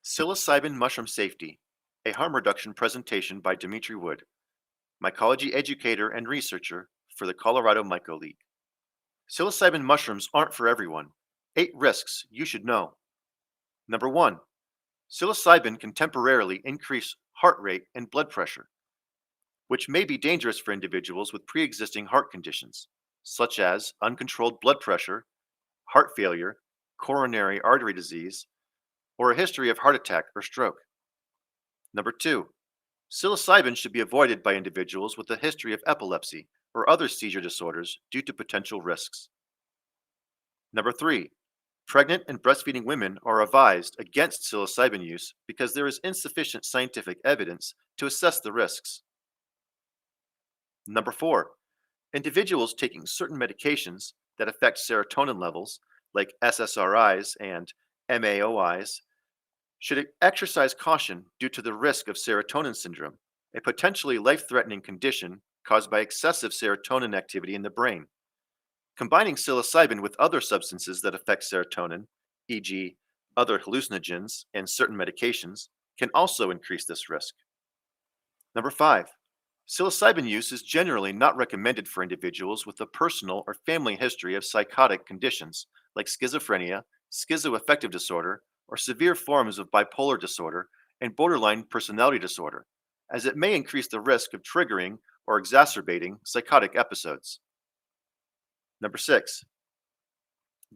Psilocybin Mushroom Safety, a harm reduction presentation by Dmitri, Mycology educator and researcher for the Colorado Myco League. Psilocybin mushrooms aren't for everyone. 8 risks you should know. Number 1. Psilocybin can temporarily increase heart rate and blood pressure, which may be dangerous for individuals with pre-existing heart conditions, such as uncontrolled blood pressure, heart failure, coronary artery disease, or a history of heart attack or stroke. Number 2. Psilocybin should be avoided by individuals with a history of epilepsy or other seizure disorders due to potential risks. Number 3. Pregnant and breastfeeding women are advised against psilocybin use because there is insufficient scientific evidence to assess the risks. Number 4. Individuals taking certain medications that affect serotonin levels, like SSRIs and MAOIs, should exercise caution due to the risk of serotonin syndrome, a potentially life-threatening condition caused by excessive serotonin activity in the brain. Combining psilocybin with other substances that affect serotonin, e.g., other hallucinogens and certain medications, can also increase this risk. Number 5. Psilocybin use is generally not recommended for individuals with a personal or family history of psychotic conditions like schizophrenia, schizoaffective disorder, or severe forms of bipolar disorder and borderline personality disorder, as it may increase the risk of triggering or exacerbating psychotic episodes. Number 6.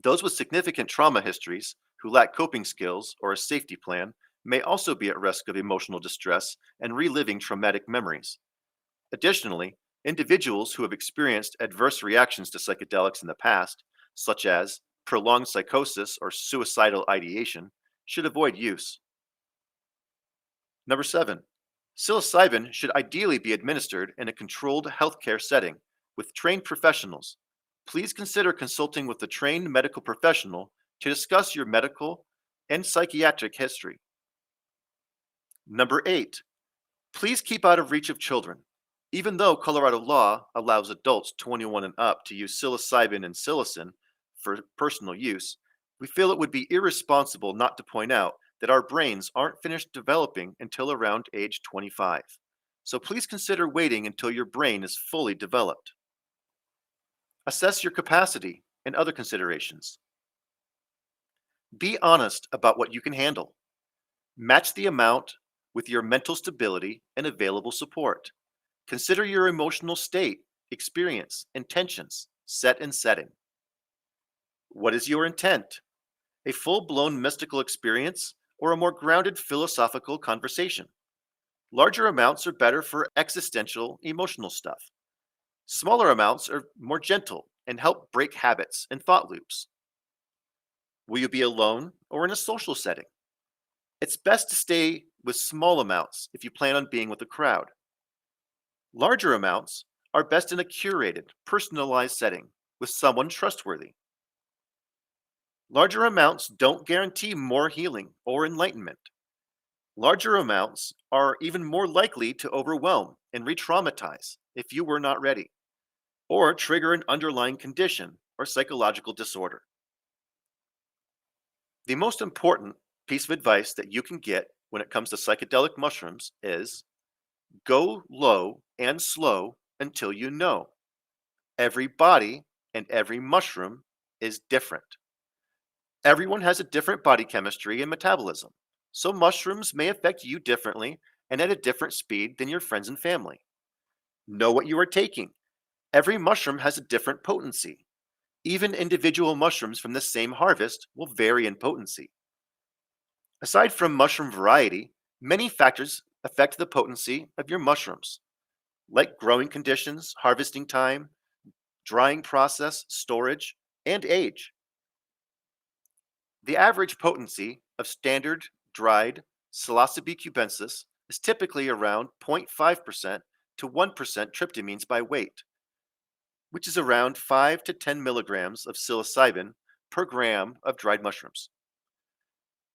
Those with significant trauma histories who lack coping skills or a safety plan may also be at risk of emotional distress and reliving traumatic memories. Additionally, individuals who have experienced adverse reactions to psychedelics in the past, such as prolonged psychosis or suicidal ideation, should avoid use. Number 7. Psilocybin should ideally be administered in a controlled healthcare setting with trained professionals. Please consider consulting with a trained medical professional to discuss your medical and psychiatric history. Number 8. Please keep out of reach of children. Even though Colorado law allows adults 21 and up to use psilocybin and psilocin for personal use, we feel it would be irresponsible not to point out that our brains aren't finished developing until around age 25. So please consider waiting until your brain is fully developed. Assess your capacity and other considerations. Be honest about what you can handle. Match the amount with your mental stability and available support. Consider your emotional state, experience, intentions, set and setting. What is your intent? A full-blown mystical experience or a more grounded philosophical conversation? Larger amounts are better for existential, emotional stuff. Smaller amounts are more gentle and help break habits and thought loops. Will you be alone or in a social setting? It's best to stay with small amounts if you plan on being with a crowd. Larger amounts are best in a curated, personalized setting with someone trustworthy. Larger amounts don't guarantee more healing or enlightenment. Larger amounts are even more likely to overwhelm and re-traumatize if you were not ready, or trigger an underlying condition or psychological disorder. The most important piece of advice that you can get when it comes to psychedelic mushrooms is go low and slow until you know. Every body and every mushroom is different. Everyone has a different body chemistry and metabolism, so mushrooms may affect you differently and at a different speed than your friends and family. Know what you are taking. Every mushroom has a different potency. Even individual mushrooms from the same harvest will vary in potency. Aside from mushroom variety, many factors affect the potency of your mushrooms, like growing conditions, harvesting time, drying process, storage, and age. The average potency of standard dried Psilocybe cubensis is typically around 0.5% to 1% tryptamines by weight, which is around 5 to 10 milligrams of psilocybin per gram of dried mushrooms.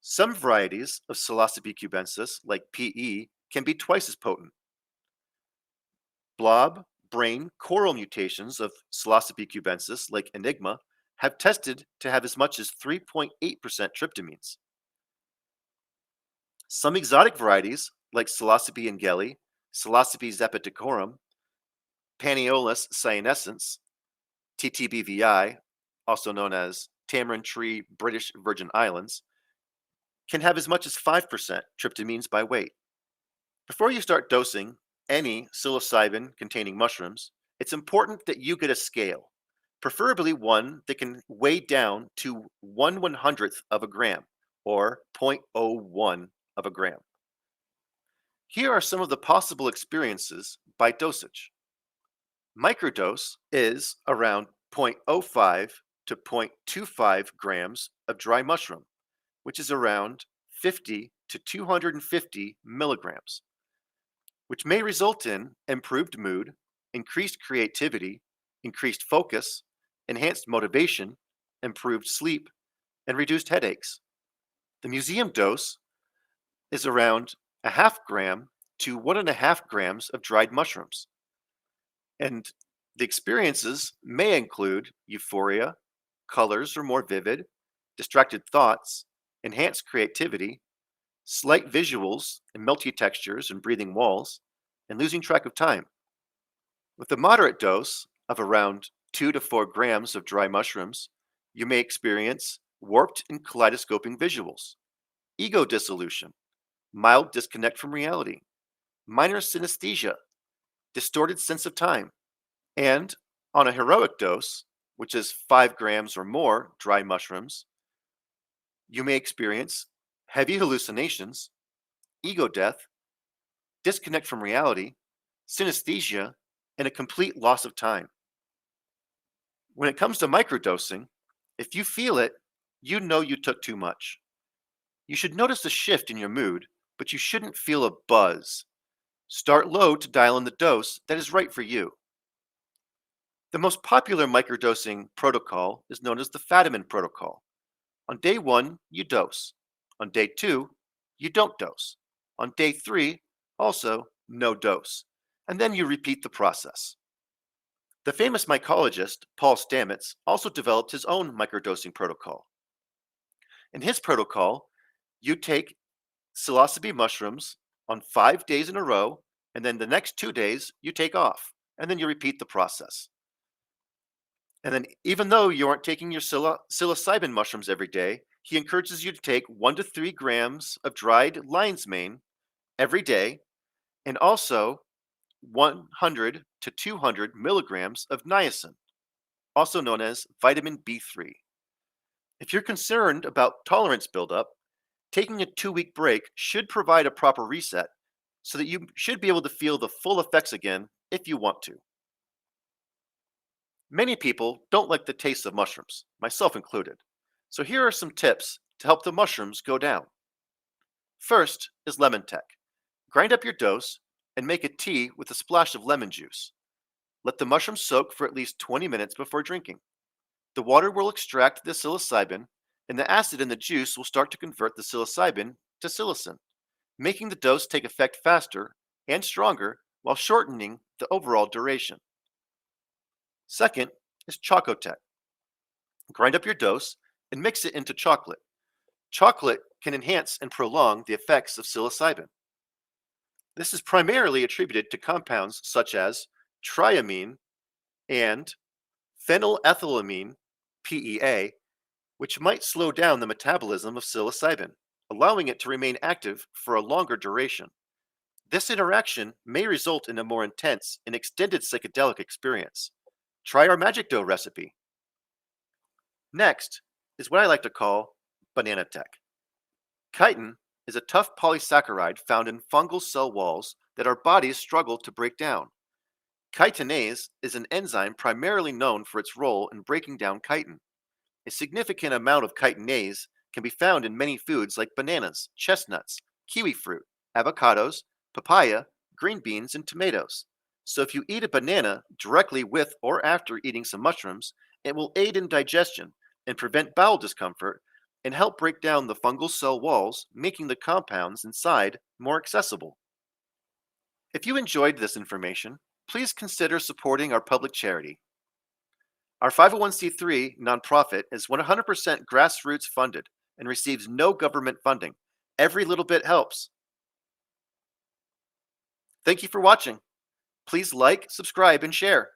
Some varieties of Psilocybe cubensis, like PE, can be twice as potent. Blob, brain, coral mutations of Psilocybe cubensis, like Enigma, have tested to have as much as 3.8% tryptamines. Some exotic varieties, like Psilocybe angeli, Psilocybe zepidicorum, Panaeolus cyanescens, TTBVI, also known as tamarind tree British Virgin Islands, can have as much as 5% tryptamines by weight. Before you start dosing any psilocybin containing mushrooms, it's important that you get a scale, preferably one that can weigh down to 1/100th of a gram, or 0.01 of a gram. Here are some of the possible experiences by dosage. Microdose is around 0.05 to 0.25 grams of dry mushroom, which is around 50 to 250 milligrams, which may result in improved mood, increased creativity, increased focus, enhanced motivation, improved sleep, and reduced headaches. The museum dose is around a half gram to 1.5 grams of dried mushrooms. And the experiences may include euphoria, colors are more vivid, distracted thoughts, enhanced creativity, slight visuals and milky textures and breathing walls, and losing track of time. With a moderate dose of around 2 to 4 grams of dry mushrooms, you may experience warped and kaleidoscoping visuals, ego dissolution, mild disconnect from reality, minor synesthesia, distorted sense of time, and on a heroic dose, which is 5 grams or more dry mushrooms, you may experience heavy hallucinations, ego death, disconnect from reality, synesthesia, and a complete loss of time. When it comes to microdosing, if you feel it, you know you took too much. You should notice a shift in your mood, but you shouldn't feel a buzz. Start low to dial in the dose that is right for you. The most popular microdosing protocol is known as the Fadiman protocol. On day 1, you dose. On day 2, you don't dose. On day 3, also no dose. And then you repeat the process. The famous mycologist Paul Stamets also developed his own microdosing protocol. In his protocol, you take psilocybe mushrooms on 5 days in a row, and then the next 2 days you take off, and then you repeat the process. And then, even though you aren't taking your psilocybin mushrooms every day, he encourages you to take 1 to 3 grams of dried lion's mane every day, and also 100 to 200 milligrams of niacin, also known as vitamin B3. If you're concerned about tolerance buildup, taking a 2-week break should provide a proper reset so that you should be able to feel the full effects again if you want to. Many people don't like the taste of mushrooms, myself included. So here are some tips to help the mushrooms go down. First is lemon tech. Grind up your dose and make a tea with a splash of lemon juice. Let the mushrooms soak for at least 20 minutes before drinking. The water will extract the psilocybin, and the acid in the juice will start to convert the psilocybin to psilocin, making the dose take effect faster and stronger while shortening the overall duration. Second is Chocotech. Grind up your dose and mix it into chocolate. Chocolate can enhance and prolong the effects of psilocybin. This is primarily attributed to compounds such as triamine and phenylethylamine, PEA, which might slow down the metabolism of psilocybin, allowing it to remain active for a longer duration. This interaction may result in a more intense and extended psychedelic experience. Try our magic dough recipe. Next is what I like to call banana tech. Chitin is a tough polysaccharide found in fungal cell walls that our bodies struggle to break down. Chitinase is an enzyme primarily known for its role in breaking down chitin. A significant amount of chitinase can be found in many foods like bananas, chestnuts, kiwi fruit, avocados, papaya, green beans, and tomatoes. So if you eat a banana directly with or after eating some mushrooms, it will aid in digestion and prevent bowel discomfort and help break down the fungal cell walls, making the compounds inside more accessible. If you enjoyed this information, please consider supporting our public charity. Our 501c3 nonprofit is 100% grassroots funded and receives no government funding. Every little bit helps. Thank you for watching. Please like, subscribe, and share.